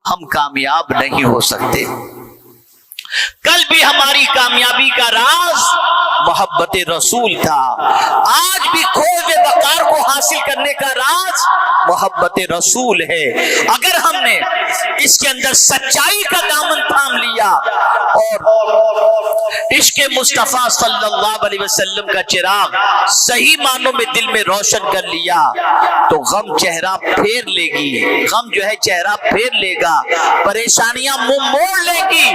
ہم کامیاب نہیں ہو سکتے۔ کل بھی ہماری کامیابی کا راز محبت رسول تھا، آج بھی کھوج وقار کو حاصل کرنے کا راز محبت رسول ہے۔ اگر ہم نے اس کے اندر سچائی کا دامن تھام لیا اور عشق مصطفیٰ صلی اللہ علیہ وسلم کا چراغ صحیح معنوں میں دل میں روشن کر لیا تو غم چہرہ پھیر لے گی، غم جو ہے چہرہ پھیر لے گا، پریشانیاں منہ موڑ لے گی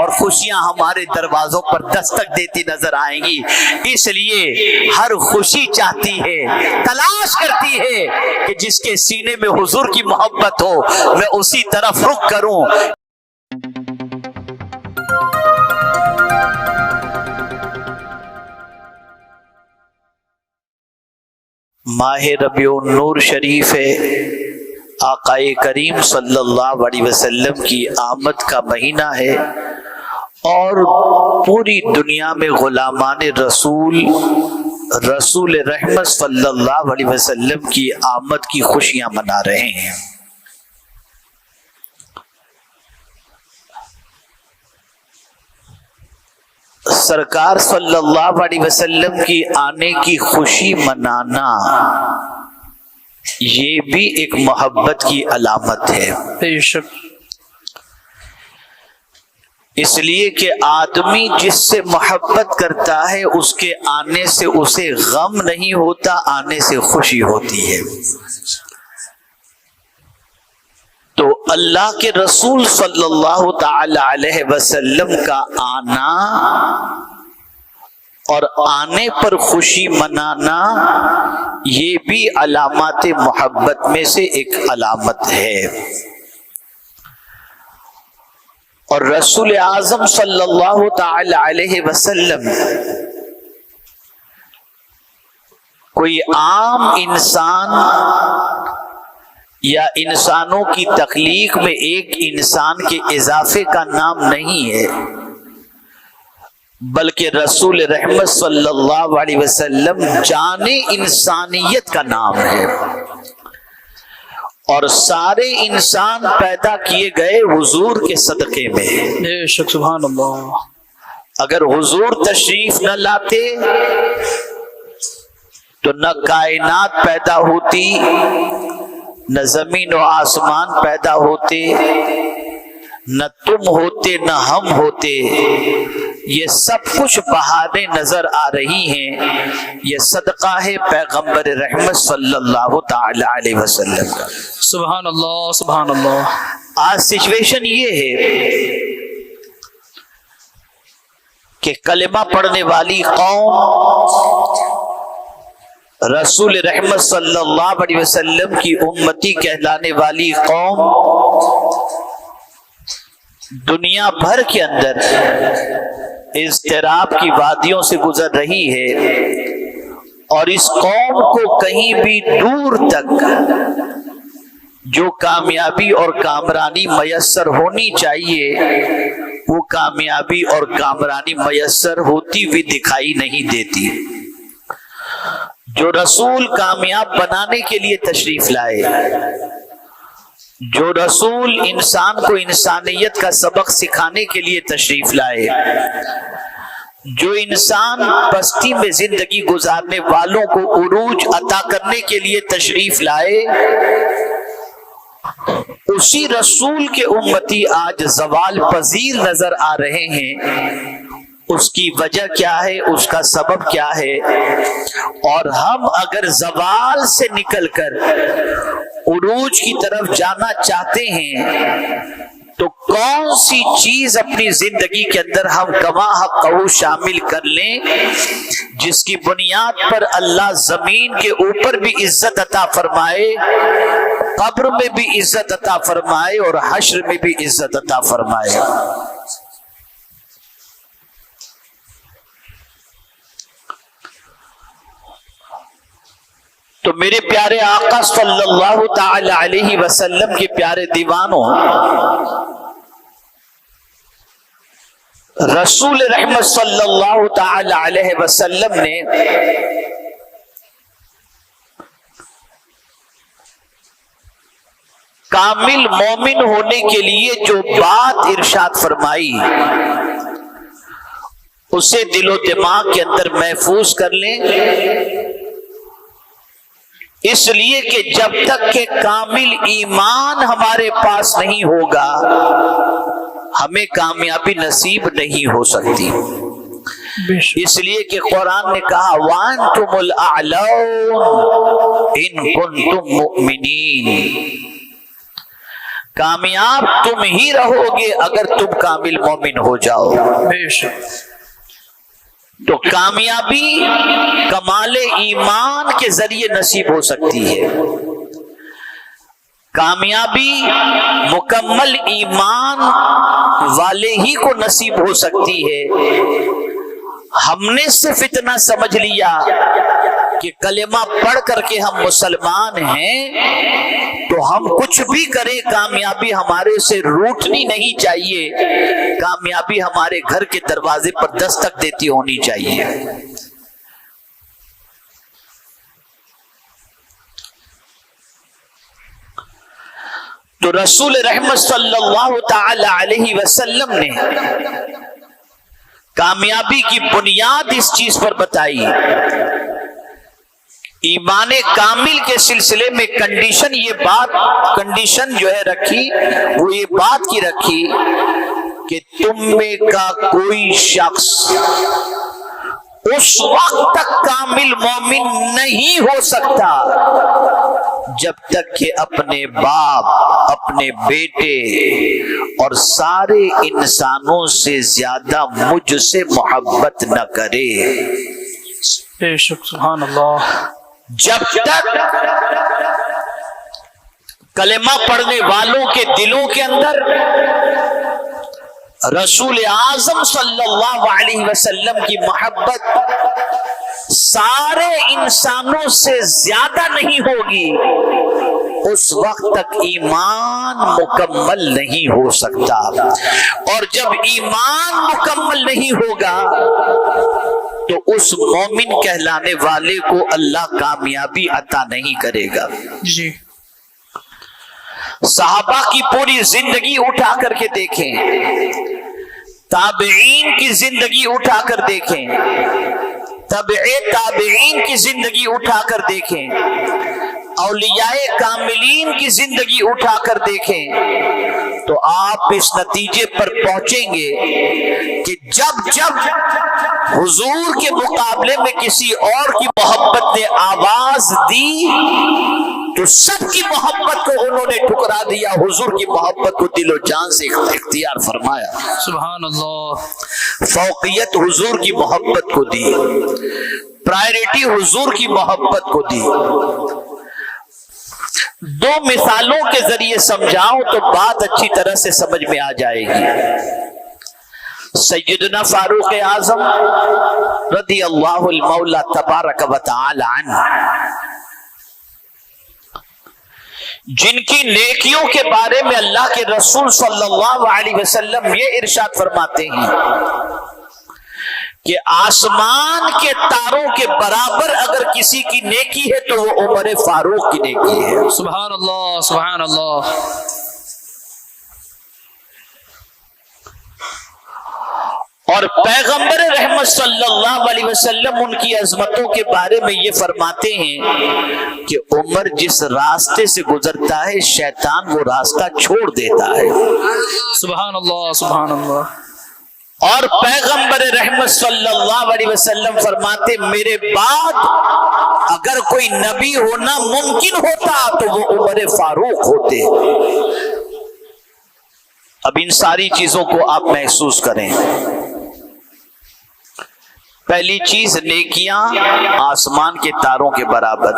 اور خوشیاں ہمارے دروازوں پر دستک دیتی نظر آئیں گی۔ اس لیے ہر خوشی چاہتی ہے، تلاش کرتی ہے کہ جس کے سینے میں حضور کی محبت ہو میں اسی طرف رخ کروں۔ ماہ ربیع النور شریف ہے، آقا کریم صلی اللہ علیہ وسلم کی آمد کا مہینہ ہے اور پوری دنیا میں غلامان رسول رحمت صلی اللہ علیہ وسلم کی آمد کی خوشیاں منا رہے ہیں۔ سرکار صلی اللہ علیہ وسلم کی آنے کی خوشی منانا یہ بھی ایک محبت کی علامت ہے، بے شک۔ اس لیے کہ آدمی جس سے محبت کرتا ہے اس کے آنے سے اسے غم نہیں ہوتا، آنے سے خوشی ہوتی ہے۔ تو اللہ کے رسول صلی اللہ تعالی علیہ وسلم کا آنا اور آنے پر خوشی منانا یہ بھی علامات محبت میں سے ایک علامت ہے۔ اور رسول اعظم صلی اللہ تعالی علیہ وسلم کوئی عام انسان یا انسانوں کی تخلیق میں ایک انسان کے اضافے کا نام نہیں ہے، بلکہ رسول رحمت صلی اللہ علیہ وسلم جان انسانیت کا نام ہے، اور سارے انسان پیدا کیے گئے حضور کے صدقے میں۔ بے شک، سبحان اللہ۔ اگر حضور تشریف نہ لاتے تو نہ کائنات پیدا ہوتی، نہ زمین و آسمان پیدا ہوتے، نہ تم ہوتے نہ ہم ہوتے۔ یہ سب کچھ بہانے نظر آ رہی ہیں، یہ صدقہ ہے پیغمبر رحمت صلی اللہ تعالی علیہ وسلم کا۔ سبحان اللہ، سبحان اللہ۔ آج سچویشن یہ ہے کہ کلمہ پڑھنے والی قوم رسول رحمت صلی اللہ علیہ وسلم کی امتی کہلانے والی قوم دنیا بھر کے اندر اضطراب کی وادیوں سے گزر رہی ہے، اور اس قوم کو کہیں بھی دور تک جو کامیابی اور کامرانی میسر ہونی چاہیے وہ کامیابی اور کامرانی میسر ہوتی ہوئی دکھائی نہیں دیتی۔ جو رسول کامیاب بنانے کے لیے تشریف لائے، جو رسول انسان کو انسانیت کا سبق سکھانے کے لیے تشریف لائے، جو انسان پستی میں زندگی گزارنے والوں کو عروج عطا کرنے کے لیے تشریف لائے، اسی رسول کے امتی آج زوال پذیر نظر آ رہے ہیں۔ اس کی وجہ کیا ہے، اس کا سبب کیا ہے؟ اور ہم اگر زوال سے نکل کر عروج کی طرف جانا چاہتے ہیں تو کون سی چیز اپنی زندگی کے اندر ہم کما حقہ شامل کر لیں جس کی بنیاد پر اللہ زمین کے اوپر بھی عزت عطا فرمائے، قبر میں بھی عزت عطا فرمائے اور حشر میں بھی عزت عطا فرمائے۔ تو میرے پیارے آقا صلی اللہ تعالی علیہ وسلم کے پیارے دیوانوں، رسول رحمت صلی اللہ تعالی علیہ وسلم نے کامل مومن ہونے کے لیے جو بات ارشاد فرمائی اسے دل و دماغ کے اندر محفوظ کر لیں، اس لیے کہ جب تک کہ کامل ایمان ہمارے پاس نہیں ہوگا ہمیں کامیابی نصیب نہیں ہو سکتی۔ بے شک اس لیے کہ قرآن نے کہا وَأَنْتُمُ الْأَعْلَوْنَ إِن كُنتُم مُؤْمِنِينَ، کامیاب تم ہی رہو گے اگر تم کامل مومن ہو جاؤ۔ بے شک تو کامیابی کمال ایمان کے ذریعے نصیب ہو سکتی ہے، کامیابی مکمل ایمان والے ہی کو نصیب ہو سکتی ہے۔ ہم نے صرف اتنا سمجھ لیا کہ کلمہ پڑھ کر کے ہم مسلمان ہیں تو ہم کچھ بھی کریں کامیابی ہمارے سے روٹنی نہیں چاہیے، کامیابی ہمارے گھر کے دروازے پر دستک دیتی ہونی چاہیے۔ تو رسول رحمت صلی اللہ تعالی علیہ وسلم نے کامیابی کی بنیاد اس چیز پر بتائی، ایمان کامل کے سلسلے میں کنڈیشن جو ہے رکھی، وہ یہ بات کی رکھی کہ تم میں کا کوئی شخص اس وقت تک کامل مومن نہیں ہو سکتا جب تک کہ اپنے باپ، اپنے بیٹے اور سارے انسانوں سے زیادہ مجھ سے محبت نہ کرے۔ بے شک سبحان اللہ۔ جب تک کلمہ پڑھنے والوں کے دلوں کے اندر رسول اعظم صلی اللہ علیہ وسلم کی محبت سارے انسانوں سے زیادہ نہیں ہوگی اس وقت تک ایمان مکمل نہیں ہو سکتا، اور جب ایمان مکمل نہیں ہوگا تو اس مومن کہلانے والے کو اللہ کامیابی عطا نہیں کرے گا۔ جی صحابہ کی پوری زندگی اٹھا کر کے دیکھیں، تابعین کی زندگی اٹھا کر دیکھیں، تابعین کی زندگی اٹھا کر دیکھیں، اولیاء کاملین کی زندگی اٹھا کر دیکھیں تو آپ اس نتیجے پر پہنچیں گے کہ جب حضور کے مقابلے میں کسی اور کی محبت نے آواز دی تو سب کی محبت کو انہوں نے ٹھکرا دیا، حضور کی محبت کو دل و جان سے اختیار فرمایا، سبحان اللہ۔ فوقیت حضور کی محبت کو دی، پرائرٹی حضور کی محبت کو دی۔ دو مثالوں کے ذریعے سمجھاؤں تو بات اچھی طرح سے سمجھ میں آ جائے گی۔ سیدنا فاروق اعظم رضی اللہ المولا تبارک و تعالی عنہ، جن کی نیکیوں کے بارے میں اللہ کے رسول صلی اللہ علیہ وسلم یہ ارشاد فرماتے ہیں کہ آسمان کے تاروں کے برابر اگر کسی کی نیکی ہے تو وہ عمر فاروق کی نیکی ہے۔ سبحان اللہ سبحان اللہ۔ اور پیغمبر رحمت صلی اللہ علیہ وسلم ان کی عظمتوں کے بارے میں یہ فرماتے ہیں کہ عمر جس راستے سے گزرتا ہے شیطان وہ راستہ چھوڑ دیتا ہے۔ سبحان اللہ سبحان اللہ۔ اور پیغمبر رحمت صلی اللہ علیہ وسلم فرماتے میرے بعد اگر کوئی نبی ہونا ممکن ہوتا تو وہ عمر فاروق ہوتے۔ اب ان ساری چیزوں کو آپ محسوس کریں۔ پہلی چیز نیکیاں آسمان کے تاروں کے برابر۔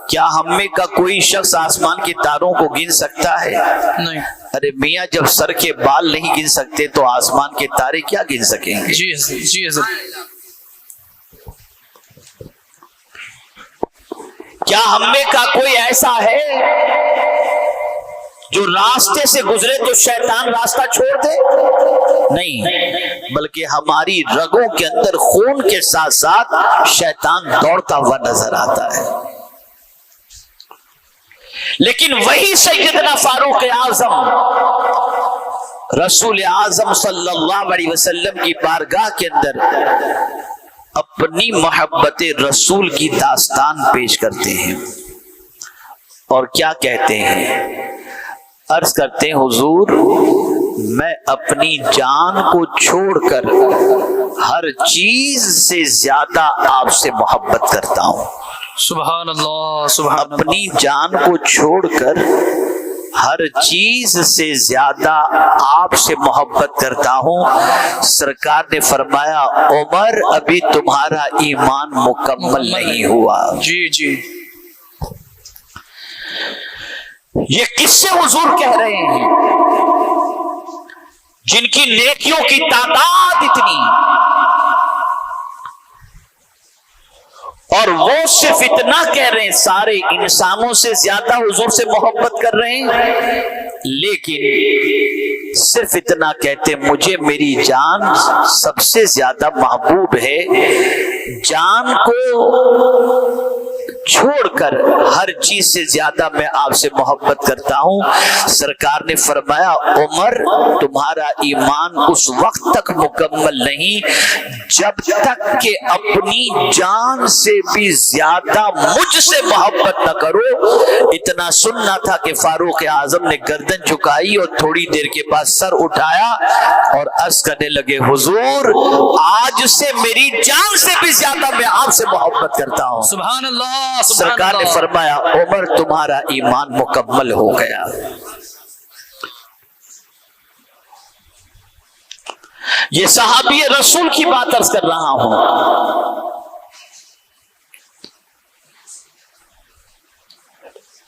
کیا ہم میں کا کوئی شخص آسمان کے تاروں کو گن سکتا ہے؟ نہیں۔ ارے میاں جب سر کے بال نہیں گن سکتے تو آسمان کے تارے کیا گن سکیں گے؟ جی جی حضرت۔ کیا ہم میں کا کوئی ایسا ہے جو راستے سے گزرے تو شیطان راستہ چھوڑ دے؟ نہیں، بلکہ ہماری رگوں کے اندر خون کے ساتھ ساتھ شیطان دوڑتا ہوا نظر آتا ہے۔ لیکن وہی سیدنا فاروق اعظم رسول اعظم صلی اللہ علیہ وسلم کی بارگاہ کے اندر اپنی محبت رسول کی داستان پیش کرتے ہیں اور کیا کہتے ہیں؟ عرض کرتے ہیں حضور میں اپنی جان کو چھوڑ کر ہر چیز سے زیادہ آپ سے محبت کرتا ہوں. سبحان اللہ سبحان اللہ. اپنی جان کو چھوڑ کر ہر چیز سے زیادہ آپ سے محبت کرتا ہوں. سرکار نے فرمایا عمر ابھی تمہارا ایمان مکمل نہیں ہوا. جی جی. یہ کس سے حضور کہہ رہے ہیں جن کی نیکیوں کی تعداد اتنی اور وہ صرف اتنا کہہ رہے ہیں سارے انسانوں سے زیادہ حضور سے محبت کر رہے ہیں لیکن صرف اتنا کہتے مجھے میری جان سب سے زیادہ محبوب ہے. جان کو چھوڑ کر ہر چیز سے زیادہ میں آپ سے محبت کرتا ہوں. سرکار نے فرمایا عمر تمہارا ایمان اس وقت تک مکمل نہیں جب تک کہ اپنی جان سے بھی زیادہ مجھ سے محبت نہ کرو. اتنا سننا تھا کہ فاروق اعظم نے گردن جھکائی اور تھوڑی دیر کے بعد سر اٹھایا اور عرض کرنے لگے حضور آج سے میری جان سے بھی زیادہ میں آپ سے محبت کرتا ہوں. سبحان اللہ. سرکار نے فرمایا عمر تمہارا ایمان مکمل ہو گیا. یہ صحابی رسول کی بات عرض کر رہا ہوں.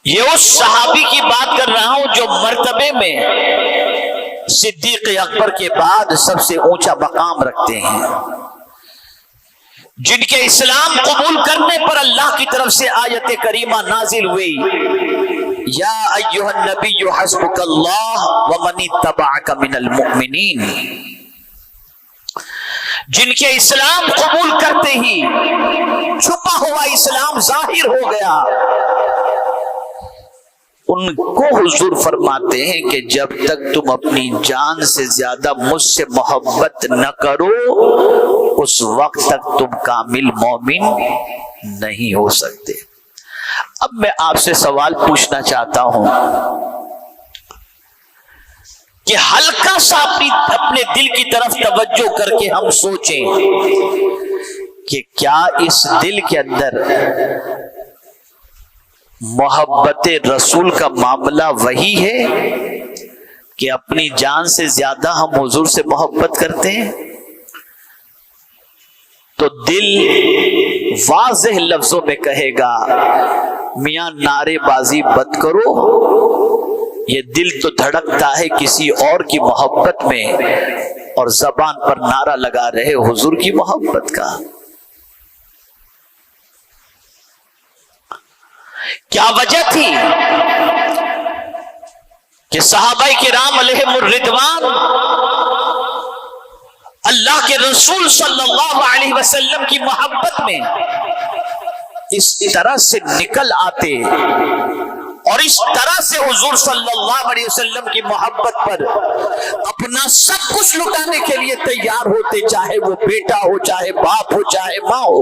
یہ اس صحابی کی بات کر رہا ہوں جو مرتبے میں صدیق اکبر کے بعد سب سے اونچا مقام رکھتے ہیں, جن کے اسلام قبول کرنے پر اللہ کی طرف سے آیت کریمہ نازل ہوئی یا ایھا النبی حسبک اللہ ومن اتبعک من المؤمنین. جن کے اسلام قبول کرتے ہی چھپا ہوا اسلام ظاہر ہو گیا, ان کو حضور فرماتے ہیں کہ جب تک تم اپنی جان سے زیادہ مجھ سے محبت نہ کرو اس وقت تک تم کامل مومن نہیں ہو سکتے. اب میں آپ سے سوال پوچھنا چاہتا ہوں کہ ہلکا سا اپنے دل کی طرف توجہ کر کے ہم سوچیں کہ کیا اس دل کے اندر محبت رسول کا معاملہ وہی ہے کہ اپنی جان سے زیادہ ہم حضور سے محبت کرتے ہیں؟ تو دل واضح لفظوں میں کہے گا میاں نعرے بازی بند کرو. یہ دل تو دھڑکتا ہے کسی اور کی محبت میں اور زبان پر نعرہ لگا رہے حضور کی محبت کا. کیا وجہ تھی کہ صحابہ کرام علیہم الرضوان اللہ کے رسول صلی اللہ علیہ وسلم کی محبت میں اس طرح سے نکل آتے اور اس طرح سے حضور صلی اللہ علیہ وسلم کی محبت پر اپنا سب کچھ لٹانے کے لیے تیار ہوتے, چاہے وہ بیٹا ہو, چاہے باپ ہو, چاہے ماں ہو.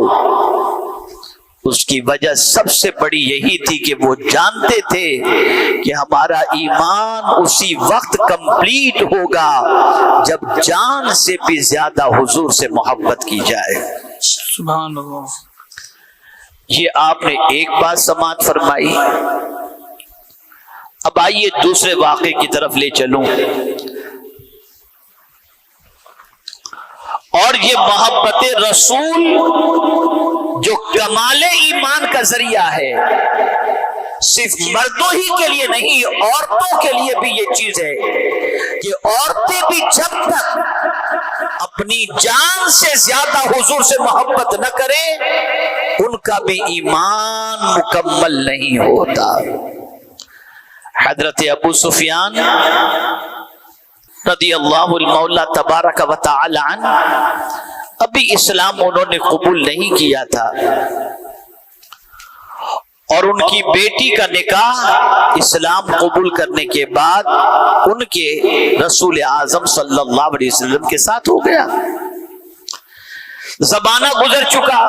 اس کی وجہ سب سے بڑی یہی تھی کہ وہ جانتے تھے کہ ہمارا ایمان اسی وقت کمپلیٹ ہوگا جب جان سے بھی زیادہ حضور سے محبت کی جائے. سبحان اللہ. یہ آپ نے ایک بات سماعت فرمائی. اب آئیے دوسرے واقعے کی طرف لے چلوں. اور یہ محبت رسول جو کمال ایمان کا ذریعہ ہے صرف مردوں ہی کے لیے نہیں عورتوں کے لیے بھی یہ چیز ہے کہ عورتیں بھی جب تک اپنی جان سے زیادہ حضور سے محبت نہ کریں ان کا بھی ایمان مکمل نہیں ہوتا. حضرت ابو سفیان رضی اللہ المولا تبارک و تعالی عنہ ابھی اسلام انہوں نے قبول نہیں کیا تھا اور ان کی بیٹی کا نکاح اسلام قبول کرنے کے بعد ان کے رسول اعظم صلی اللہ علیہ وسلم کے ساتھ ہو گیا. زمانہ گزر چکا،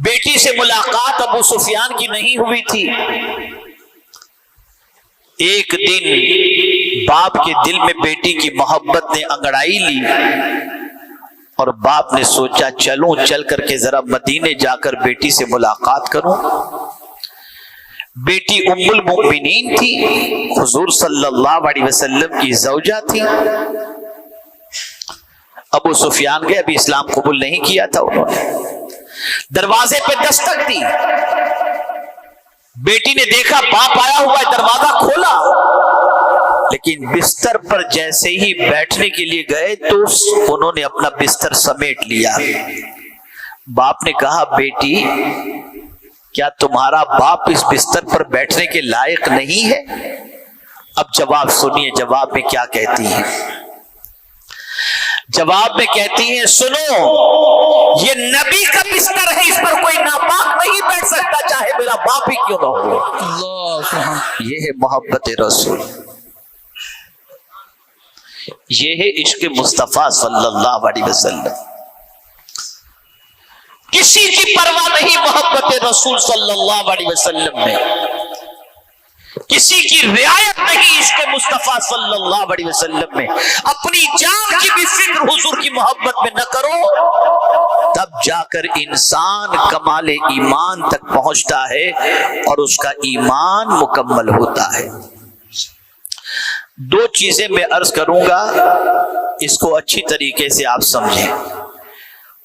بیٹی سے ملاقات ابو سفیان کی نہیں ہوئی تھی. ایک دن باپ کے دل میں بیٹی کی محبت نے انگڑائی لی اور باپ نے سوچا چلوں، چل کر کے ذرا مدینے جا کر بیٹی سے ملاقات کروں. بیٹی ام المؤمنین تھی، حضور صلی اللہ علیہ وسلم کی زوجہ تھی. ابو سفیان گئے، ابھی اسلام قبول نہیں کیا تھا انہوں نے. دروازے پہ دستک دی، بیٹی نے دیکھا باپ آیا ہوا ہے، دروازہ کھولا، لیکن بستر پر جیسے ہی بیٹھنے کے لیے گئے تو انہوں نے اپنا بستر سمیٹ لیا. باپ نے کہا بیٹی کیا تمہارا باپ اس بستر پر بیٹھنے کے لائق نہیں ہے؟ اب جواب سنیے، جواب میں کیا کہتی ہیں. جواب میں کہتی ہیں سنو، یہ نبی کا بستر ہے، اس پر کوئی ناپاک نہیں بیٹھ سکتا چاہے میرا باپ ہی کیوں نہ ہو. اللہ، یہ ہے محبت رسول، یہ ہے عشق مصطفیٰ صلی اللہ علیہ وسلم. کسی کی پرواہ نہیں محبت رسول صلی اللہ علیہ وسلم میں، کسی کی رعایت نہیں عشق مصطفیٰ صلی اللہ علیہ وسلم میں. اپنی جان کی بھی فکر حضور کی محبت میں نہ کرو، تب جا کر انسان کمال ایمان تک پہنچتا ہے اور اس کا ایمان مکمل ہوتا ہے. دو چیزیں میں عرض کروں گا، اس کو اچھی طریقے سے آپ سمجھیں.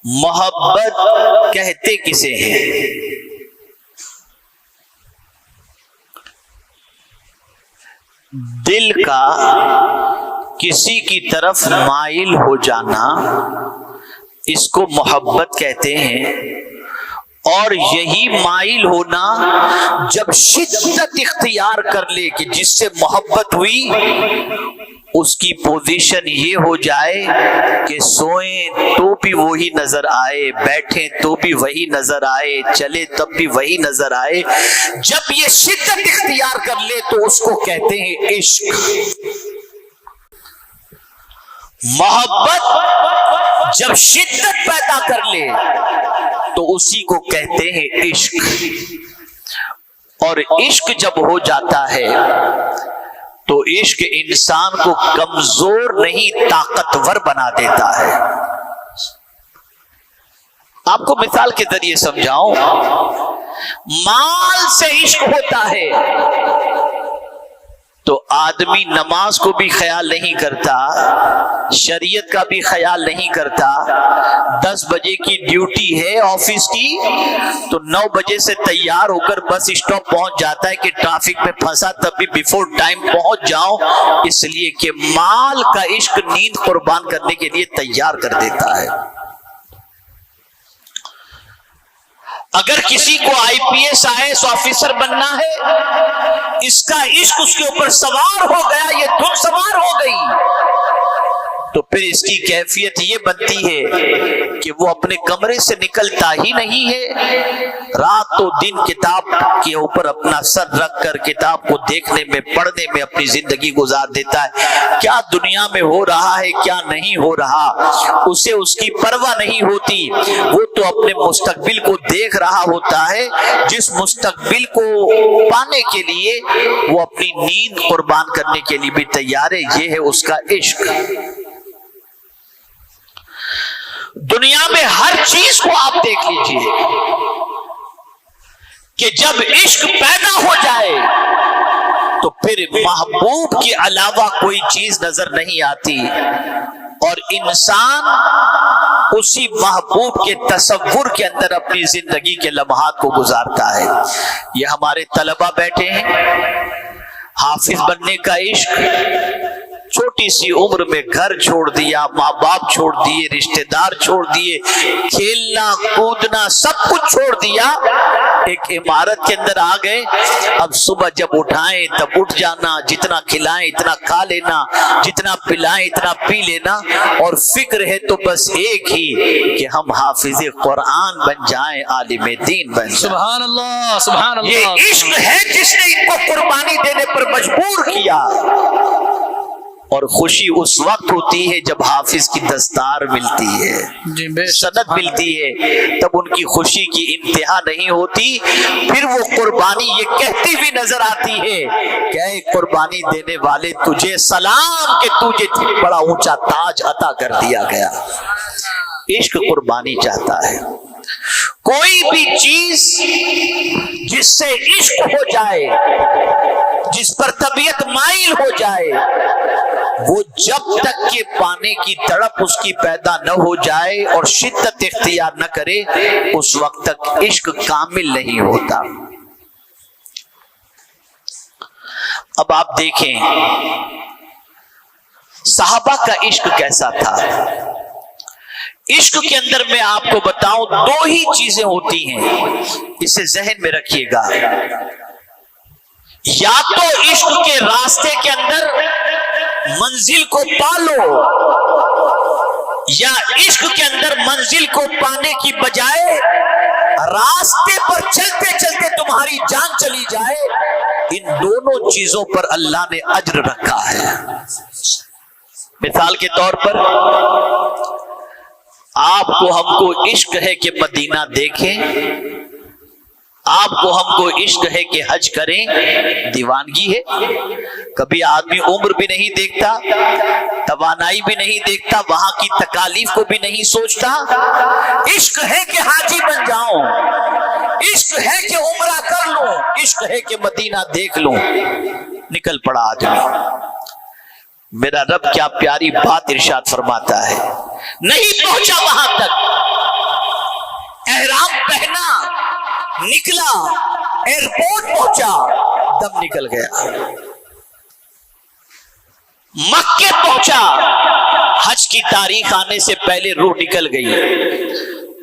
محبت کہتے کسے ہیں؟ دل کا کسی کی طرف مائل ہو جانا، اس کو محبت کہتے ہیں. اور یہی مائل ہونا جب شدت اختیار کر لے کہ جس سے محبت ہوئی اس کی پوزیشن یہ ہو جائے کہ سوئیں تو بھی وہی نظر آئے، بیٹھیں تو بھی وہی نظر آئے، چلے تب بھی وہی نظر آئے. جب یہ شدت اختیار کر لے تو اس کو کہتے ہیں عشق. محبت جب شدت پیدا کر لے تو اسی کو کہتے ہیں عشق. اور عشق جب ہو جاتا ہے تو عشق انسان کو کمزور نہیں طاقتور بنا دیتا ہے. آپ کو مثال کے ذریعے سمجھاؤں، مال سے عشق ہوتا ہے تو آدمی نماز کو بھی خیال نہیں کرتا، شریعت کا بھی خیال نہیں کرتا. 10 بجے کی ڈیوٹی ہے آفس کی تو 9 بجے سے تیار ہو کر بس اسٹاپ پہنچ جاتا ہے کہ ٹریفک میں پھنسا تب بھی بیفور ٹائم پہنچ جاؤں، اس لیے کہ مال کا عشق نیند قربان کرنے کے لیے تیار کر دیتا ہے. اگر کسی کو IPS IAS آفیسر بننا ہے، اس کا عشق اس کے اوپر سوار ہو گیا، یہ دھن سوار ہو گئی، تو پھر اس کی کیفیت یہ بنتی ہے کہ وہ اپنے کمرے سے نکلتا ہی نہیں ہے، رات و دن کتاب کے اوپر اپنا سر رکھ کر کتاب کو دیکھنے میں، پڑھنے میں اپنی زندگی گزار دیتا ہے. کیا دنیا میں ہو رہا ہے کیا نہیں ہو رہا اسے اس کی پرواہ نہیں ہوتی. وہ تو اپنے مستقبل کو دیکھ رہا ہوتا ہے، جس مستقبل کو پانے کے لیے وہ اپنی نیند قربان کرنے کے لیے بھی تیار ہے. یہ ہے اس کا عشق. دنیا میں ہر چیز کو آپ دیکھ لیجئے کہ جب عشق پیدا ہو جائے تو پھر محبوب کے علاوہ کوئی چیز نظر نہیں آتی اور انسان اسی محبوب کے تصور کے اندر اپنی زندگی کے لمحات کو گزارتا ہے. یہ ہمارے طلبہ بیٹھے ہیں، حافظ بننے کا عشق، چھوٹی سی عمر میں گھر چھوڑ دیا، ماں باپ چھوڑ دیے، رشتہ دار چھوڑ دیے، کھیلنا کودنا سب کچھ چھوڑ دیا ایک عمارت کے اندر آ گئے، اب صبح جب اٹھائیں تب اٹھ جانا، جتنا کھلائیں اتنا کھا لینا، جتنا پلائیں اتنا پی لینا، اور فکر ہے تو بس ایک ہی کہ ہم حافظ قرآن بن جائیں، عالم دین بن جائیں۔ سبحان اللہ، سبحان اللہ۔ یہ عشق ہے جس نے ان کو قربانی دینے پر مجبور کیا۔ اور خوشی اس وقت ہوتی ہے جب حافظ کی دستار ملتی ہے، جی بے شک، سند ملتی ہے، تب ان کی خوشی کی انتہا نہیں ہوتی۔ پھر وہ قربانی یہ کہتی بھی نظر آتی ہے کہ اے قربانی دینے والے تجھے سلام، کہ تجھے بڑا اونچا تاج عطا کر دیا گیا۔ عشق قربانی چاہتا ہے۔ کوئی بھی چیز جس سے عشق ہو جائے، جس پر طبیعت مائل ہو جائے، وہ جب تک کہ پانے کی تڑپ اس کی پیدا نہ ہو جائے اور شدت اختیار نہ کرے، اس وقت تک عشق کامل نہیں ہوتا۔ اب آپ دیکھیں صحابہ کا عشق کیسا تھا۔ عشق کے اندر میں آپ کو بتاؤں دو ہی چیزیں ہوتی ہیں، اسے ذہن میں رکھیے گا۔ یا تو عشق کے راستے کے اندر منزل کو پالو، یا عشق کے اندر منزل کو پانے کی بجائے راستے پر چلتے چلتے تمہاری جان چلی جائے۔ ان دونوں چیزوں پر اللہ نے اجر رکھا ہے۔ مثال کے طور پر آپ کو ہم کو عشق ہے کہ مدینہ دیکھیں، آپ کو ہم کو عشق ہے کہ حج کریں، دیوانگی ہے۔ کبھی آدمی عمر بھی نہیں دیکھتا، توانائی بھی نہیں دیکھتا، وہاں کی تکالیف کو بھی نہیں سوچتا۔ عشق ہے کہ حاجی بن جاؤں، عشق ہے کہ عمرہ کر لوں، عشق ہے کہ مدینہ دیکھ لوں۔ نکل پڑا آدمی۔ میرا رب کیا پیاری بات ارشاد فرماتا ہے، نہیں پہنچا وہاں تک، احرام پہنا، نکلا، ایئرپورٹ پہنچا، دم نکل گیا۔ مکے پہنچا، حج کی تاریخ آنے سے پہلے روح نکل گئی۔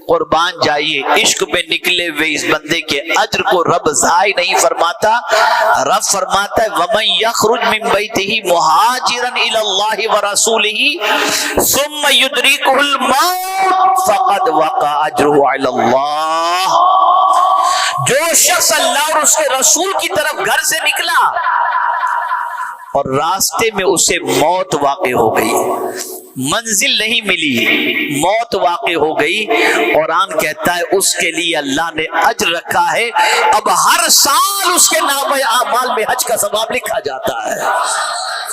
قربان جائیے، عشق میں نکلے ہوئے اس بندے کے اجر کو رب ضائع نہیں فرماتا۔ رب فرماتا ہے وَمَن يَخْرُجْ مِن بَيْتِهِ مُهَاجِرًا إِلَى اللَّهِ وَرَسُولِهِ ثُمَّ يُدْرِكُهُ الْمَوْتُ فَقَدْ وَقَعَ أَجْرُهُ عَلَى اللَّهِ۔ جو شخص اللہ اور اس کے رسول کی طرف گھر سے نکلا اور راستے میں اسے موت واقع ہو گئی، منزل نہیں ملی، موت واقع ہو گئی، قرآن کہتا ہے اس کے لیے اللہ نے اجر رکھا ہے۔ اب ہر سال اس کے نام اعمال میں حج کا ثواب لکھا جاتا ہے۔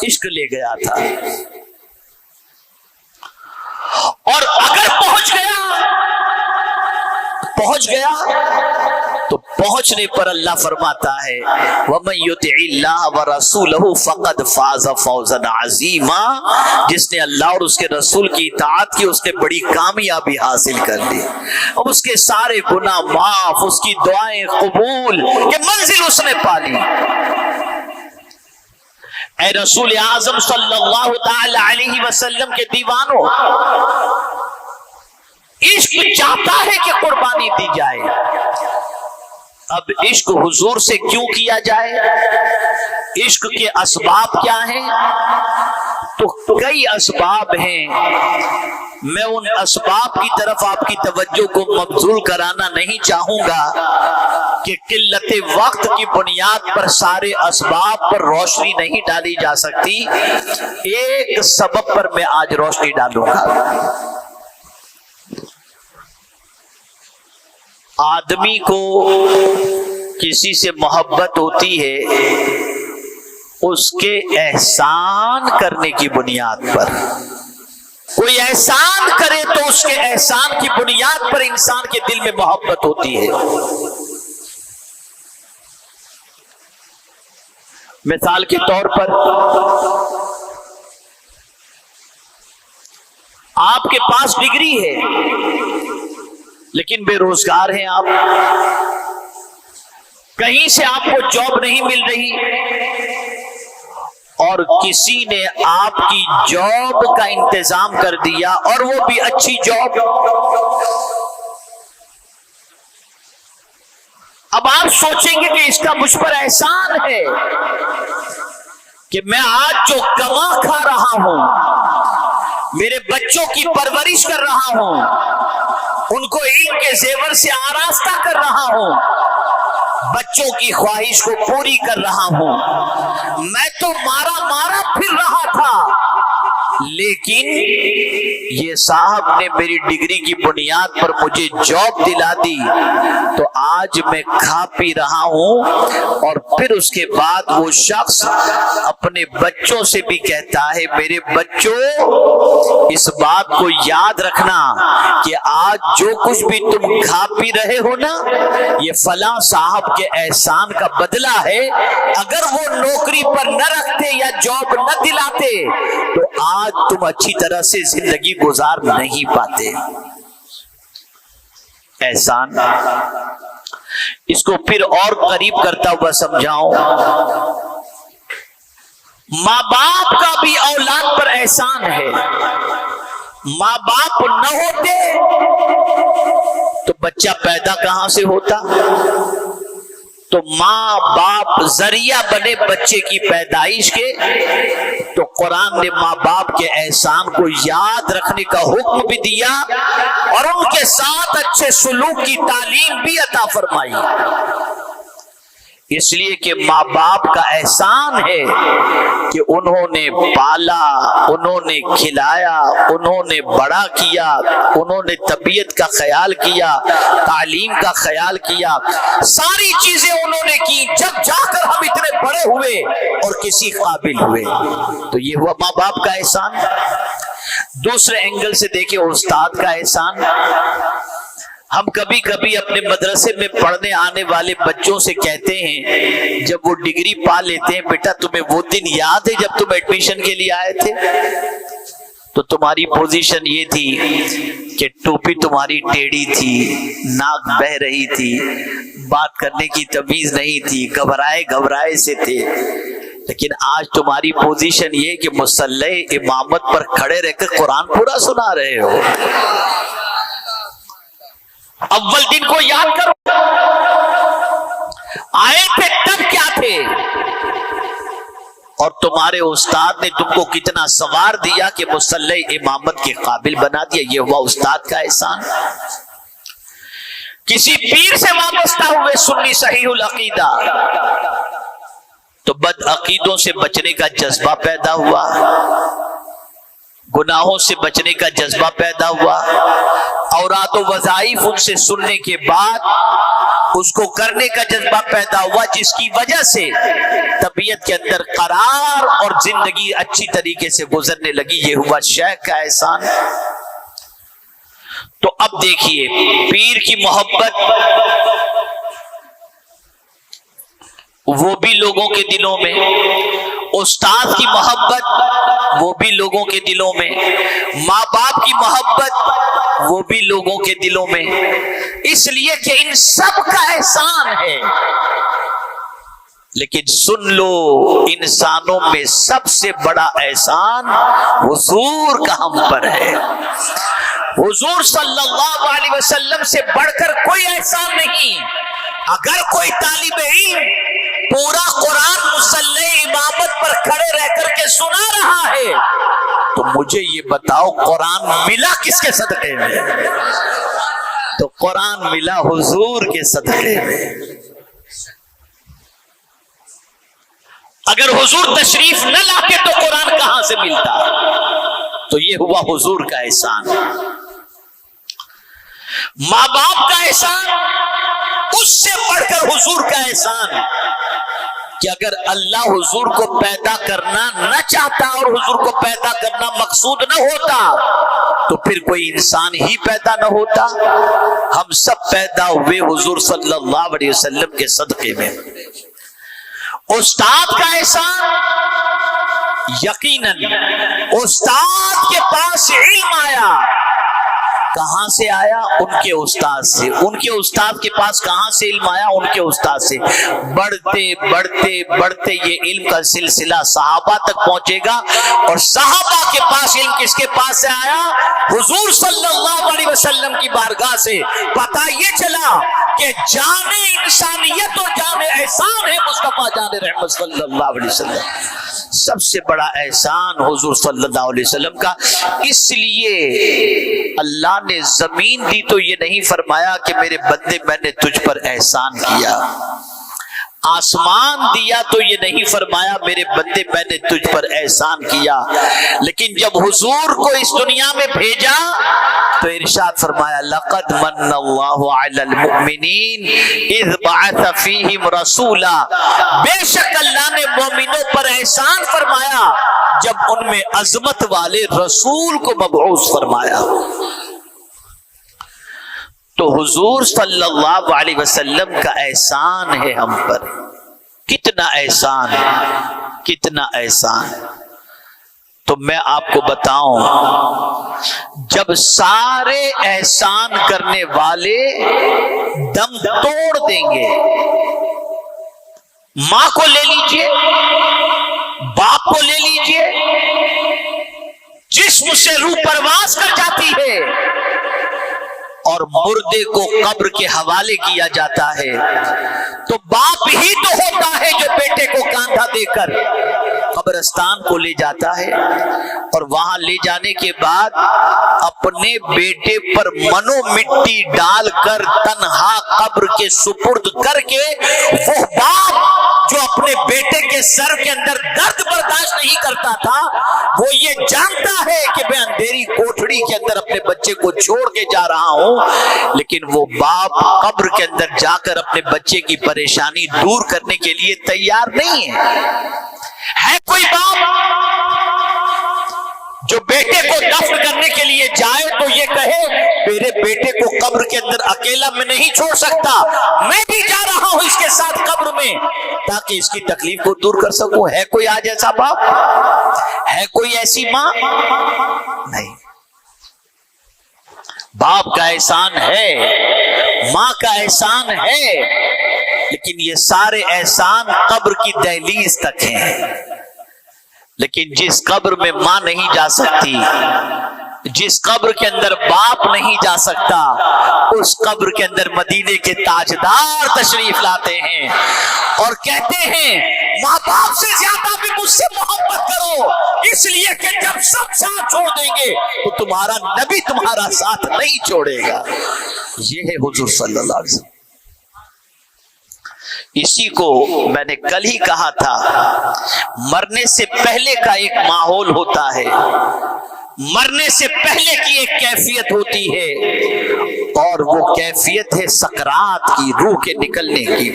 عشق لے گیا تھا، اور اگر پہنچ گیا تو پہنچنے پر اللہ فرماتا ہے وَمَن يُطِعِ اللَّهَ وَرَسُولَهُ فَقَدْ فَازَ فَوْزًا عَظِيمًا۔ جس نے اللہ اور اس کے رسول کی اطاعت کی، اس نے بڑی کامیابی حاصل کر لی۔ اب اس کے سارے گناہ معاف، اس کی دعائیں قبول، کہ منزل اس نے پالی۔ اے رسول اعظم صلی اللہ تعالی علیہ وسلم کے دیوانوں، عشق چاہتا ہے کہ قربانی دی جائے۔ اب عشق حضور سے کیوں کیا جائے؟ عشق کے اسباب کیا ہیں؟ تو کئی اسباب ہیں، میں ان اسباب کی طرف آپ کی توجہ کو مبذول کرانا نہیں چاہوں گا کہ قلت وقت کی بنیاد پر سارے اسباب پر روشنی نہیں ڈالی جا سکتی۔ ایک سبب پر میں آج روشنی ڈالوں گا۔ آدمی کو کسی سے محبت ہوتی ہے اس کے احسان کرنے کی بنیاد پر۔ کوئی احسان کرے تو اس کے احسان کی بنیاد پر انسان کے دل میں محبت ہوتی ہے۔ مثال کے طور پر آپ کے پاس ڈگری ہے لیکن بے روزگار ہیں آپ، کہیں سے آپ کو جاب نہیں مل رہی، اور کسی نے آپ کی جاب کا انتظام کر دیا، اور وہ بھی اچھی جاب۔ اب اب آپ سوچیں گے کہ اس کا مجھ پر احسان ہے کہ میں آج جو کما کھا رہا ہوں، میرے بچوں کی پرورش کر رہا ہوں، ان کو علم کے زیور سے آراستہ کر رہا ہوں، بچوں کی خواہش کو پوری کر رہا ہوں، میں تو مارا پھر رہا تھا، لیکن یہ صاحب نے میری ڈگری کی بنیاد پر مجھے جاب دلا دی، تو آج میں کھا پی رہا ہوں۔ اور پھر اس کے بعد وہ شخص اپنے بچوں سے بھی کہتا ہے، میرے بچوں اس بات کو یاد رکھنا کہ آج جو کچھ بھی تم کھا پی رہے ہو نا، یہ فلاں صاحب کے احسان کا بدلہ ہے، اگر وہ نوکری پر نہ رکھتے یا جاب نہ دلاتے تو آج تم اچھی طرح سے زندگی گزار نہیں پاتے۔ احسان، اس کو پھر اور قریب کرتا ہوا سمجھاؤں، ماں باپ کا بھی اولاد پر احسان ہے۔ ماں باپ نہ ہوتے تو بچہ پیدا کہاں سے ہوتا؟ تو ماں باپ ذریعہ بنے بچے کی پیدائش کے، تو قرآن نے ماں باپ کے احسان کو یاد رکھنے کا حکم بھی دیا اور ان کے ساتھ اچھے سلوک کی تعلیم بھی عطا فرمائی، اس لیے کہ ماں باپ کا احسان ہے کہ انہوں نے پالا، انہوں نے کھلایا، انہوں نے بڑا کیا، انہوں نے طبیعت کا خیال کیا، تعلیم کا خیال کیا، ساری چیزیں انہوں نے کی، جب جا کر ہم اتنے بڑے ہوئے اور کسی قابل ہوئے، تو یہ ہوا ماں باپ کا احسان۔ دوسرے اینگل سے دیکھیں استاد کا احسان۔ ہم کبھی کبھی اپنے مدرسے میں پڑھنے آنے والے بچوں سے کہتے ہیں، جب وہ ڈگری پا لیتے ہیں، بیٹا تمہیں وہ دن یاد ہے جب تم ایڈمیشن کے لیے آئے تھے؟ تو تمہاری پوزیشن یہ تھی کہ ٹوپی تمہاری ٹیڑھی تھی، ناک بہ رہی تھی، بات کرنے کی تمیز نہیں تھی، گھبرائے سے تھے، لیکن آج تمہاری پوزیشن یہ کہ مصلی امامت پر کھڑے رہ کر قرآن پورا سنا رہے ہو۔ اول دن کو یاد کرو، آئے تھے تب کیا تھے، اور تمہارے استاد نے تم کو کتنا سوار دیا کہ مصلی امامت کے قابل بنا دیا، یہ ہوا استاد کا احسان۔ کسی پیر سے وابستہ ہوئے سنی صحیح العقیدہ تو بد عقیدوں سے بچنے کا جذبہ پیدا ہوا، گناہوں سے بچنے کا جذبہ پیدا ہوا، اوراد و وظائف ان سے سننے کے بعد اس کو کرنے کا جذبہ پیدا ہوا، جس کی وجہ سے طبیعت کے اندر قرار اور زندگی اچھی طریقے سے گزرنے لگی، یہ ہوا شیخ کا احسان۔ تو اب دیکھیے، پیر کی محبت وہ بھی لوگوں کے دلوں میں، استاد کی محبت وہ بھی لوگوں کے دلوں میں، ماں باپ کی محبت وہ بھی لوگوں کے دلوں میں، اس لیے کہ ان سب کا احسان ہے۔ لیکن سن لو، انسانوں میں سب سے بڑا احسان حضور کا ہم پر ہے۔ حضور صلی اللہ علیہ وسلم سے بڑھ کر کوئی احسان نہیں۔ اگر کوئی طالب علم پورا قرآن مصلی امامت پر کھڑے رہ کر کے سنا رہا ہے تو مجھے یہ بتاؤ قرآن ملا کس کے صدقے میں؟ تو قرآن ملا حضور کے صدقے میں۔ اگر حضور تشریف نہ لاتے تو قرآن کہاں سے ملتا؟ تو یہ ہوا حضور کا احسان۔ ماں باپ کا احسان، اس سے بڑھ کر حضور کا احسان کہ اگر اللہ حضور کو پیدا کرنا نہ چاہتا اور حضور کو پیدا کرنا مقصود نہ ہوتا تو پھر کوئی انسان ہی پیدا نہ ہوتا۔ ہم سب پیدا ہوئے حضور صلی اللہ علیہ وسلم کے صدقے میں۔ استاد کا احسان، یقیناً استاد کے پاس علم آیا، کہاں سے آیا؟ ان کے استاد سے۔ ان کے استاد کے پاس کہاں سے علم آیا؟ ان کے استاد سے۔ بڑھتے بڑھتے بڑھتے یہ علم کا سلسلہ صحابہ تک پہنچے گا، اور صحابہ کے پاس علم کس کے پاس سے آیا؟ حضور صلی اللہ علیہ وسلم کی بارگاہ سے۔ پتہ یہ چلا کہ جان انسانیت اور جان احسان ہے مصطفیٰ جان رحمت صلی اللہ علیہ وسلم. سب سے بڑا احسان حضور صلی اللہ علیہ وسلم کا. اس لیے اللہ نے زمین دی تو یہ نہیں فرمایا کہ میرے بندے میں نے تجھ پر احسان کیا. آسمان دیا تو یہ نہیں فرمایا میرے بندے میں نے تجھ پر احسان کیا. لیکن جب حضور کو اس دنیا میں بھیجا تو ارشاد فرمایا لقد من اللہ علی المؤمنین اذ بعث فیہم رسولا. بے شک اللہ نے مومنوں پر احسان فرمایا جب ان میں عظمت والے رسول کو مبعوث فرمایا. تو حضور صلی اللہ علیہ وسلم کا احسان ہے ہم پر. کتنا احسان، کتنا احسان. تو میں آپ کو بتاؤں، جب سارے احسان کرنے والے دم توڑ دیں گے، ماں کو لے لیجئے، باپ کو لے لیجئے، جسم سے روح پرواز کر جاتی ہے اور مردے کو قبر کے حوالے کیا جاتا ہے، تو باپ ہی تو ہوتا ہے جو بیٹے کو کاندھا دے کر قبرستان کو لے جاتا ہے اور وہاں لے جانے کے بعد اپنے بیٹے پر منو مٹی ڈال کر تنہا قبر کے سپرد کر کے وہ باپ جو اپنے بیٹے کے سر کے اندر درد برداشت نہیں کرتا تھا، وہ یہ جانتا ہے کہ میں اندھیری کوٹھڑی کے اندر اپنے بچے کو چھوڑ کے جا رہا ہوں، لیکن وہ باپ قبر کے اندر جا کر اپنے بچے کی پریشانی دور کرنے کے لیے تیار نہیں ہے کوئی باپ جو بیٹے کو دفن کرنے کے لیے جائے تو یہ کہے میرے بیٹے کو قبر کے اندر اکیلا میں نہیں چھوڑ سکتا، میں بھی جا رہا ہوں اس کے ساتھ قبر میں تاکہ اس کی تکلیف کو دور کر سکوں؟ ہے کوئی آج ایسا باپ؟ ہے کوئی ایسی ماں؟ نہیں. باپ کا احسان ہے، ماں کا احسان ہے، لیکن یہ سارے احسان قبر کی دہلیز تک ہیں. لیکن جس قبر میں ماں نہیں جا سکتی، جس قبر کے اندر باپ نہیں جا سکتا، اس قبر کے اندر مدینے کے تاجدار تشریف لاتے ہیں اور کہتے ہیں ماں باپ سے زیادہ بھی مجھ سے محبت کرو، اس لیے کہ جب سب ساتھ چھوڑ دیں گے تو تمہارا نبی تمہارا ساتھ نہیں چھوڑے گا. یہ ہے حضور صلی اللہ علیہ وسلم. اسی کو میں نے کل ہی کہا تھا، مرنے سے پہلے کا ایک ماحول ہوتا ہے، مرنے سے پہلے کی ایک کیفیت ہوتی ہے اور وہ کیفیت ہے سکرات کی، روح کے نکلنے کی.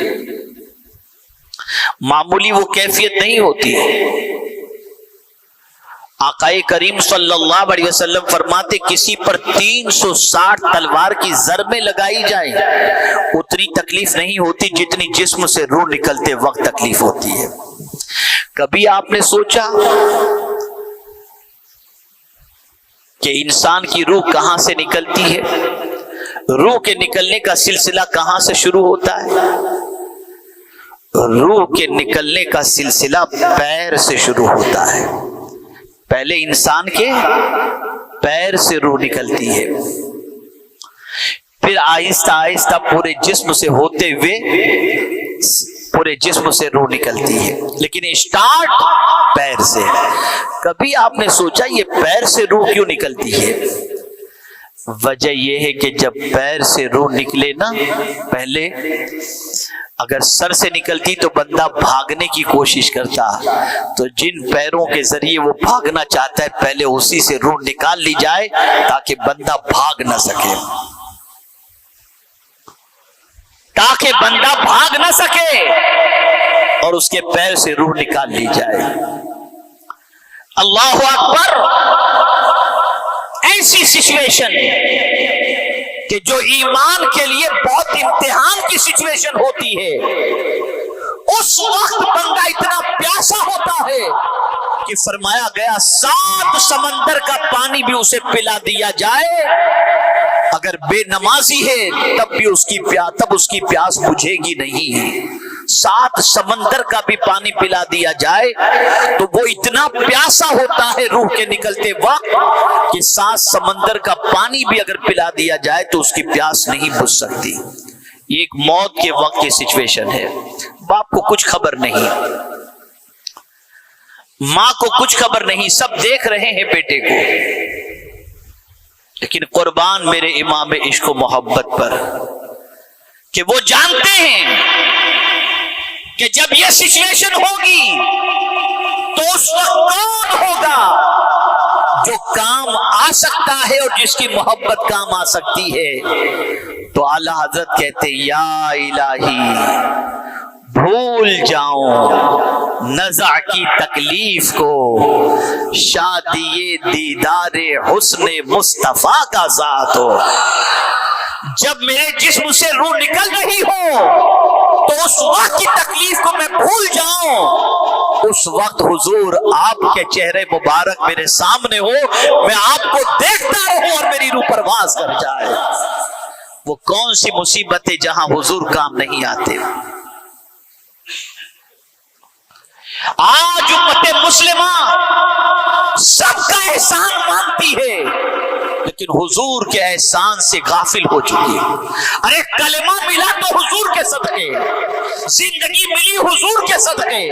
معمولی وہ کیفیت نہیں ہوتی. آقا کریم صلی اللہ علیہ وسلم فرماتے کسی پر 360 تلوار کی ضربیں لگائی جائیں اتنی تکلیف نہیں ہوتی جتنی جسم سے روح نکلتے وقت تکلیف ہوتی ہے. کبھی آپ نے سوچا کہ انسان کی روح کہاں سے نکلتی ہے؟ روح کے نکلنے کا سلسلہ کہاں سے شروع ہوتا ہے؟ روح کے نکلنے کا سلسلہ پیر سے شروع ہوتا ہے. پہلے انسان کے پیر سے روح نکلتی ہے، پھر آہستہ آہستہ پورے جسم سے ہوتے ہوئے پورے جسم سے روح نکلتی ہے، لیکن اسٹارٹ پیر سے. کبھی آپ نے سوچا یہ پیر سے روح کیوں نکلتی ہے؟ وجہ یہ ہے کہ جب پیر سے روح نکلے نا، پہلے اگر سر سے نکلتی تو بندہ بھاگنے کی کوشش کرتا، تو جن پیروں کے ذریعے وہ بھاگنا چاہتا ہے پہلے اسی سے روح نکال لی جائے تاکہ بندہ بھاگ نہ سکے، تاکہ بندہ بھاگ نہ سکے اور اس کے پیر سے روح نکال لی جائے. اللہ اکبر. ایسی سچویشن کہ جو ایمان کے لیے بہت امتحان کی سچویشن ہوتی ہے، اس وقت بندہ اتنا پیاسا ہوتا ہے کہ فرمایا گیا 7 سمندر کا پانی بھی اسے پلا دیا جائے، اگر بے نمازی ہے تب بھی اس کی پیاس بجھے گی نہیں. 7 سمندر کا بھی پانی پلا دیا جائے تو وہ اتنا پیاسا ہوتا ہے روح کے نکلتے وقت کہ 7 سمندر کا پانی بھی اگر پلا دیا جائے تو اس کی پیاس نہیں بجھ سکتی. یہ ایک موت کے وقت کی سچویشن ہے. باپ کو کچھ خبر نہیں، ماں کو کچھ خبر نہیں، سب دیکھ رہے ہیں بیٹے کو، لیکن قربان میرے امام عشق و محبت پر کہ وہ جانتے ہیں کہ جب یہ سچویشن ہوگی تو اس وقت کون ہوگا جو کام آ سکتا ہے اور جس کی محبت کام آ سکتی ہے. تو اعلی حضرت کہتے یا الہی بھول جاؤں نزع کی تکلیف کو، شادی دیدار حسن مصطفیٰ کا ذات ہو. جب میرے جسم سے روح نکل رہی ہو تو اس وقت کی تکلیف کو میں بھول جاؤں. اس وقت حضور آپ کے چہرے مبارک میرے سامنے ہو، میں آپ کو دیکھتا رہوں اور میری روح پرواز کر جائے. وہ کون سی مصیبتیں جہاں حضور کام نہیں آتے. آج امت مسلمہ سب کا احسان مانتی ہے لیکن حضور کے احسان سے غافل ہو چکی ہے. ارے کلمہ ملا تو حضور کے صدقے، زندگی ملی حضور کے صدقے،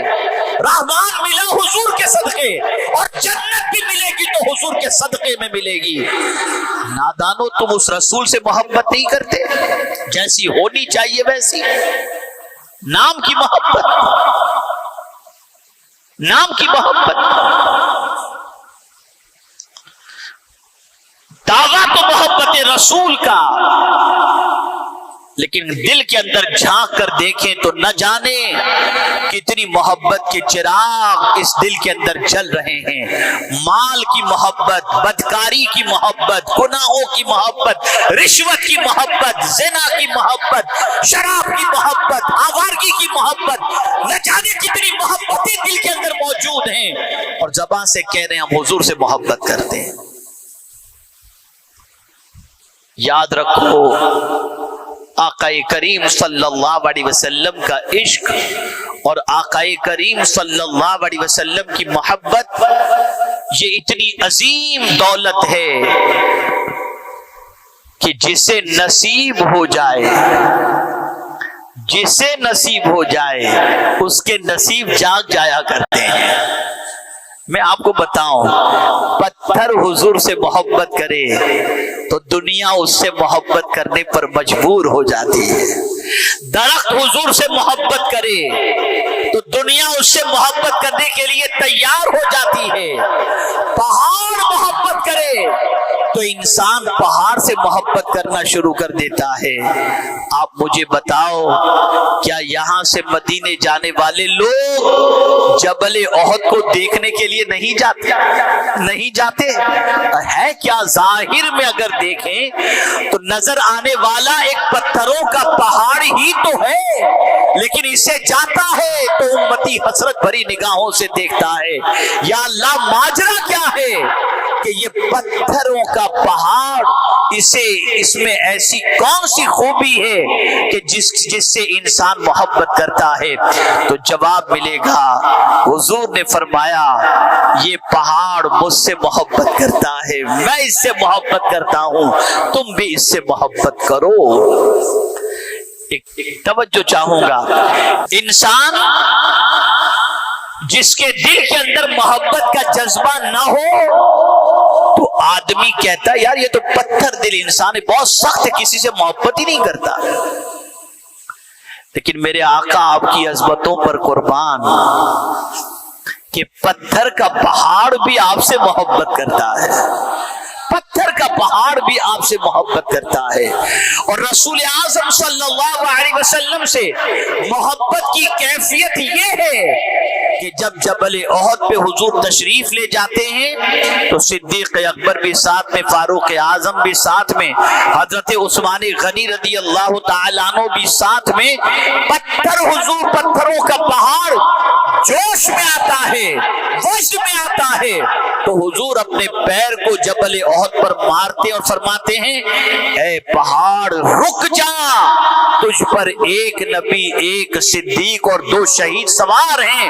رحمان ملا حضور کے صدقے، اور جنت بھی ملے گی تو حضور کے صدقے میں ملے گی. نادانو تم اس رسول سے محبت نہیں کرتے جیسی ہونی چاہیے ویسی. نام کی محبت، نام کی محبت، دعویٰ تو محبت رسول کا، لیکن دل کے اندر جھانک کر دیکھیں تو نہ جانے کتنی محبت کے چراغ اس دل کے اندر جل رہے ہیں. مال کی محبت، بدکاری کی محبت، گناہوں کی محبت، رشوت کی محبت، زنا کی محبت، شراب کی محبت، آوارگی کی محبت، نہ جانے کتنی محبتیں دل کے اندر موجود ہیں، اور زبان سے کہہ رہے ہیں ہم حضور سے محبت کرتے ہیں. یاد رکھو آقا کریم صلی اللہ علیہ وسلم کا عشق اور آقا کریم صلی اللہ علیہ وسلم کی محبت یہ اتنی عظیم دولت ہے کہ جسے نصیب ہو جائے، جسے نصیب ہو جائے اس کے نصیب جاگ جایا کرتے ہیں. میں آپ کو بتاؤں، پتھر حضور سے محبت کرے تو دنیا اس سے محبت کرنے پر مجبور ہو جاتی ہے. درخت حضور سے محبت کرے تو دنیا اس سے محبت کرنے کے لیے تیار ہو جاتی ہے. پہاڑ محبت کرے تو انسان پہاڑ سے محبت کرنا شروع کر دیتا ہے. آپ مجھے بتاؤ، کیا یہاں سے مدینے جانے والے لوگ جبل احد کو دیکھنے کے لیے نہیں جاتے؟ نہیں جاتے ہے کیا؟ ظاہر میں اگر دیکھیں تو نظر آنے والا ایک پتھروں کا پہاڑ ہی تو ہے، لیکن اسے جاتا ہے تو امتی حسرت بھری نگاہوں سے دیکھتا ہے. یا اللہ ماجرا کیا ہے کہ یہ پتھروں کا پہاڑ، اس میں ایسی کون سی خوبی ہے کہ جس سے انسان محبت کرتا ہے؟ تو جواب ملے گا، حضور نے فرمایا یہ پہاڑ مجھ سے محبت کرتا ہے، میں اس سے محبت کرتا ہوں، تم بھی اس سے محبت کرو. ایک توجہ چاہوں گا، انسان جس کے دل کے اندر محبت کا جذبہ نہ ہو تو آدمی کہتا ہے یار یہ تو پتھر دل انسان ہے، بہت سخت ہے، کسی سے محبت ہی نہیں کرتا. لیکن میرے آقا آپ کی عظمتوں پر قربان کہ پتھر کا پہاڑ بھی آپ سے محبت کرتا ہے، پتھر کا پہاڑ بھی آپ سے محبت کرتا ہے. اور رسول اعظم صلی اللہ علیہ وسلم سے محبت کی کیفیت یہ ہے کہ جب جبل احد پہ حضور تشریف لے جاتے ہیں تو صدیق اکبر بھی ساتھ میں، فاروق اعظم بھی ساتھ میں، حضرت عثمان غنی رضی اللہ تعالیٰ عنہ بھی ساتھ میں. پتھر حضور، پتھروں کا پہاڑ جوش میں آتا ہے، وجد میں آتا ہے تو حضور اپنے پیر کو جبل احد پر مارتے اور فرماتے ہیں اے پہاڑ رک جا، تجھ پر ایک نبی، ایک صدیق اور 2 شہید سوار ہیں،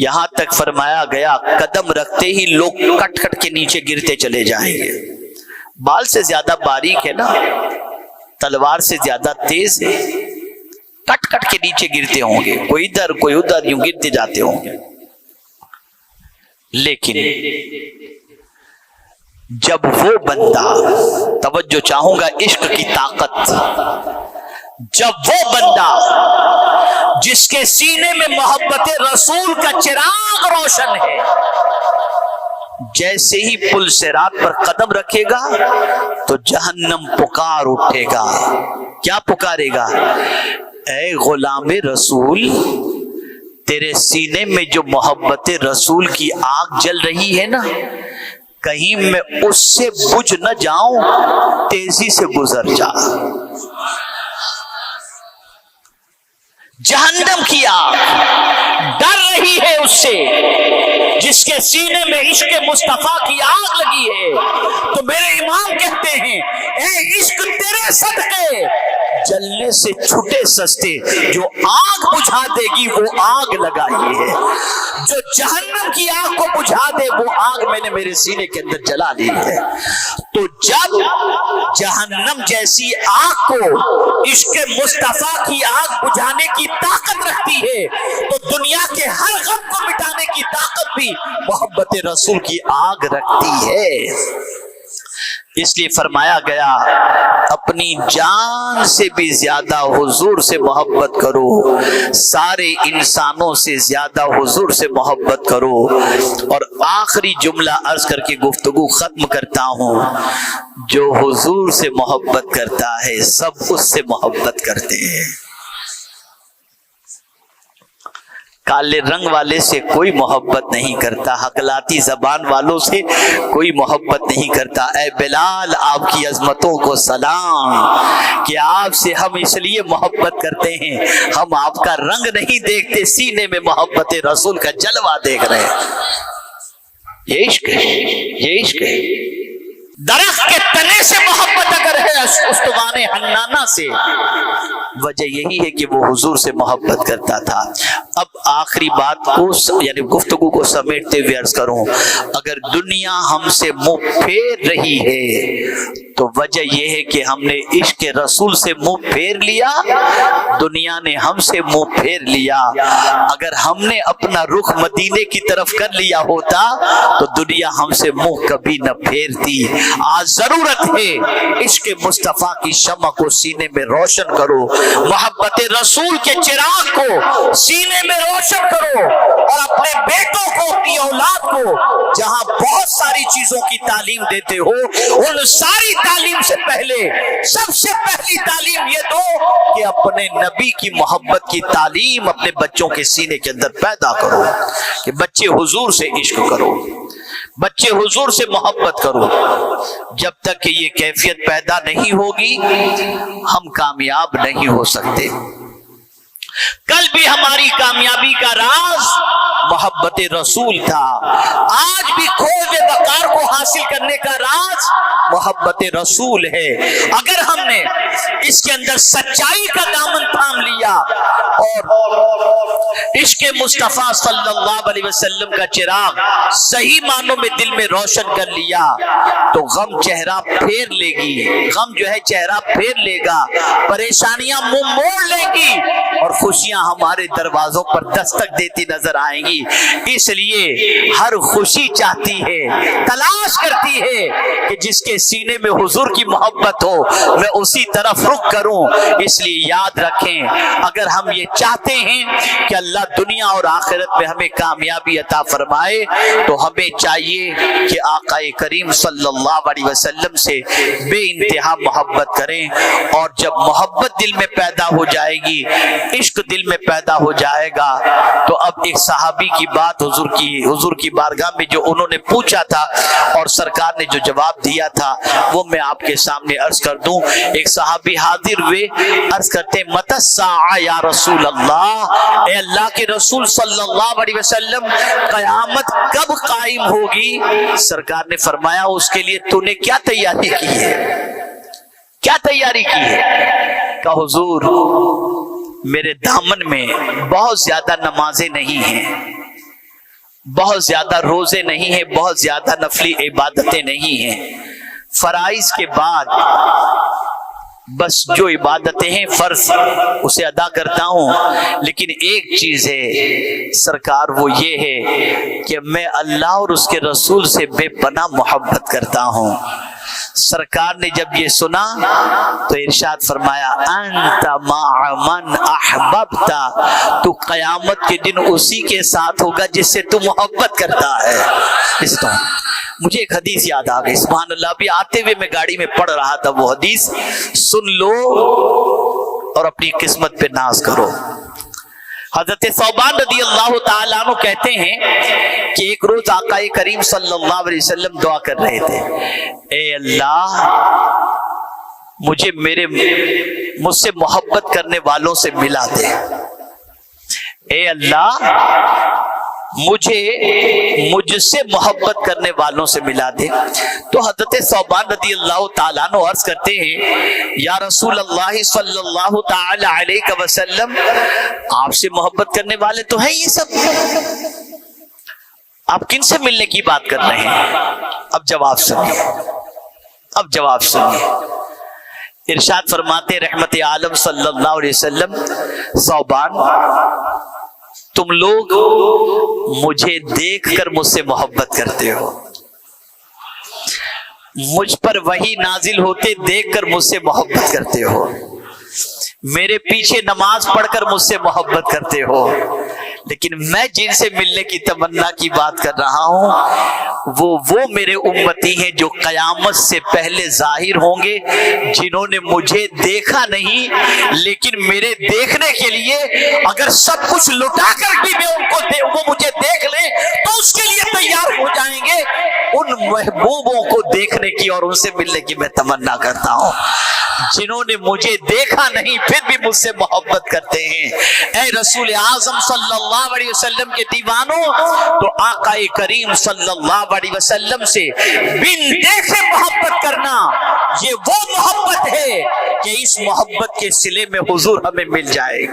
یہاں تک فرمایا گیا قدم رکھتے ہی لوگ کٹ کٹ کے نیچے گرتے چلے جائیں گے. بال سے زیادہ باریک ہے نا، تلوار سے زیادہ تیز ہے، کٹ کٹ کے نیچے گرتے ہوں گے، کوئی ادھر کوئی ادھر، یوں گرتے جاتے ہوں گے. لیکن جب وہ بندہ، توجہ چاہوں گا عشق کی طاقت، جب وہ بندہ جس کے سینے میں محبت رسول کا چراغ روشن ہے، جیسے ہی پل صراط پر قدم رکھے گا تو جہنم پکار اٹھے گا. کیا پکارے گا؟ اے غلام رسول، تیرے سینے میں جو محبت رسول کی آگ جل رہی ہے نا، کہیں میں اس سے بجھ نہ جاؤں، تیزی سے گزر جا. جہنم کی آگ ڈر رہی ہے اس سے جس کے سینے میں عشق مصطفیٰ کی آگ لگی ہے. تو میرے امام کہتے ہیں اے عشق تیرے صدقے جلنے سے چھٹے سستے، جو آگ بجھا دے گی وہ آگ لگائی ہے. جو جہنم کی آگ کو بجھا دے وہ آگ میں نے میرے سینے کے اندر جلا لی ہے. تو جب جہنم جیسی آگ کو عشق مصطفیٰ کی آگ بجھانے کی طاقت رکھتی ہے تو دنیا کے ہر غم کو مٹانے کی طاقت بھی محبت رسول کی آگ رکھتی ہے. اس لیے فرمایا گیا اپنی جان سے بھی زیادہ حضور سے محبت کرو، سارے انسانوں سے زیادہ حضور سے محبت کرو. اور آخری جملہ عرض کر کے گفتگو ختم کرتا ہوں، جو حضور سے محبت کرتا ہے سب اس سے محبت کرتے ہیں. کالے رنگ والے سے کوئی محبت نہیں کرتا، حقلاتی زبان والوں سے کوئی محبت نہیں کرتا. اے بلال، آپ کی عظمتوں کو سلام کہ آپ سے ہم اس لیے محبت کرتے ہیں، ہم آپ کا رنگ نہیں دیکھتے، سینے میں محبت رسول کا جلوہ دیکھ رہے ہیں. یہ عشق ہے، یہ عشق ہے. درخت کے تنے سے محبت اگر ہے استوان حنانہ سے، وجہ یہی ہے کہ وہ حضور سے محبت کرتا تھا. اب آخری بات کو یعنی گفتگو کو سمیٹتے ہوئے عرض کروں، اگر دنیا ہم سے منہ پھیر رہی ہے تو وجہ یہ ہے کہ ہم نے عشق رسول سے منہ پھیر لیا، دنیا نے ہم سے منہ پھیر لیا. اگر ہم نے اپنا رخ مدینے کی طرف کر لیا ہوتا تو دنیا ہم سے منہ کبھی نہ پھیرتی. آج ضرورت ہے عشق مصطفیٰ کی شمع کو سینے میں روشن کرو، محبت رسول کے چراغ کو سینے میں روشن کرو، اور اپنے بیٹوں کو، اپنی اولاد کو جہاں بہت ساری چیزوں کی تعلیم دیتے ہو، ان ساری تعلیم سے پہلے سب سے پہلی تعلیم یہ دو کہ اپنے نبی کی محبت کی تعلیم اپنے بچوں کے سینے کے اندر پیدا کرو، کہ بچے حضور سے عشق کرو، بچے حضور سے محبت کرو. جب تک کہ یہ کیفیت پیدا نہیں ہوگی ہم کامیاب نہیں ہو سکتے. کل بھی ہماری کامیابی کا راز محبت رسول تھا، آج بھی کھوئے ہوئے وقار کو حاصل کرنے کا راز محبت رسول ہے. اگر ہم نے اس کے اندر سچائی کا دامن تھام لیا اور عشق مصطفیٰ صلی اللہ علیہ وسلم کا چراغ صحیح معنوں میں دل میں روشن کر لیا تو غم چہرہ پھیر لے گی، غم جو ہے چہرہ پھیر لے گا، پریشانیاں منہ موڑ لے گی اور خوشیاں ہمارے دروازوں پر دستک دیتی نظر آئیں گی. اس لیے ہر خوشی چاہتی ہے، تلاش کرتی ہے کہ جس کے سینے میں حضور کی محبت ہو میں اسی طرف رخ کروں. اس لیے یاد رکھیں، اگر ہم یہ چاہتے ہیں کہ اللہ دنیا اور آخرت میں ہمیں کامیابی عطا فرمائے تو ہمیں چاہیے کہ آقا کریم صلی اللہ علیہ وسلم سے بے انتہا محبت کریں. اور جب محبت دل میں پیدا ہو جائے گی، عشق دل میں پیدا ہو جائے گا، تو اب ایک صحابی کی بات حضور کی بارگاہ میں جو انہوں نے پوچھا تھا اور سرکار نے جو جواب دیا تھا وہ میں آپ کے سامنے عرض کر دوں. ایک صحابی حاضر ہوئے، عرض کرتے متی الساعہ یا رسول اللہ، اے اللہ کے رسول صلی اللہ علیہ وسلم قیامت کب قائم ہوگی؟ سرکار نے فرمایا اس کے لیے تو نے کیا تیاری کی ہے، کیا تیاری کی ہے؟ کہ حضور میرے دامن میں بہت زیادہ نمازیں نہیں ہیں، بہت زیادہ روزے نہیں ہیں، بہت زیادہ نفلی عبادتیں نہیں ہیں، فرائض کے بعد بس جو عبادتیں ہیں فرض اسے ادا کرتا ہوں، لیکن ایک چیز ہے سرکار، وہ یہ ہے کہ میں اللہ اور اس کے رسول سے بے پناہ محبت کرتا ہوں۔ سرکار نے جب یہ سنا تو ارشاد فرمایا انت مع من احببت، تو قیامت کے دن اسی کے ساتھ ہوگا جس سے تو محبت کرتا ہے۔ اس طرح مجھے ایک حدیث یاد آ گئی، سبحان اللہ، بھی آتے ہوئے میں گاڑی میں پڑھ رہا تھا، وہ حدیث سن لو اور اپنی قسمت پہ ناز کرو۔ حضرت ثوبان رضی اللہ تعالیٰ عنہ کہتے ہیں کہ ایک روز آقا کریم صلی اللہ علیہ وسلم دعا کر رہے تھے، اے اللہ مجھ سے محبت کرنے والوں سے ملا دے، اے اللہ مجھ سے محبت کرنے والوں سے ملا دے۔ تو حضرت ثوبان رضی اللہ تعالیٰ عنہ عرض کرتے ہیں، یا رسول اللہ صلی اللہ تعالی علیہ وسلم، آپ سے محبت کرنے والے تو ہیں یہ سب، آپ کن سے ملنے کی بات کر رہے ہیں؟ اب جواب سنیے، ارشاد فرماتے رحمت عالم صلی اللہ علیہ وسلم، ثوبان تم لوگ مجھے دیکھ کر مجھ سے محبت کرتے ہو، مجھ پر وحی نازل ہوتے دیکھ کر مجھ سے محبت کرتے ہو، میرے پیچھے نماز پڑھ کر مجھ سے محبت کرتے ہو، لیکن میں جن سے ملنے کی تمنا کی بات کر رہا ہوں وہ میرے امتی ہیں جو قیامت سے پہلے ظاہر ہوں گے، جنہوں نے مجھے دیکھا نہیں، لیکن میرے دیکھنے کے لیے اگر سب کچھ لٹا کر بھی وہ مجھے دیکھ لیں تو اس کے لیے تیار ہو جائیں گے۔ ان محبوبوں کو دیکھنے کی اور ان سے ملنے کی میں تمنا کرتا ہوں، جنہوں نے مجھے دیکھا نہیں پھر بھی مجھ سے محبت کرتے ہیں۔ اے رسول اعظم صلی اللہ علیہ وسلم کے دیوانوں، تو آقا کریم صلی اللہ علیہ وسلم سے بن دیکھے محبت کرنا، یہ وہ محبت ہے کہ اس محبت کے صلے میں حضور ہمیں مل جائے گا۔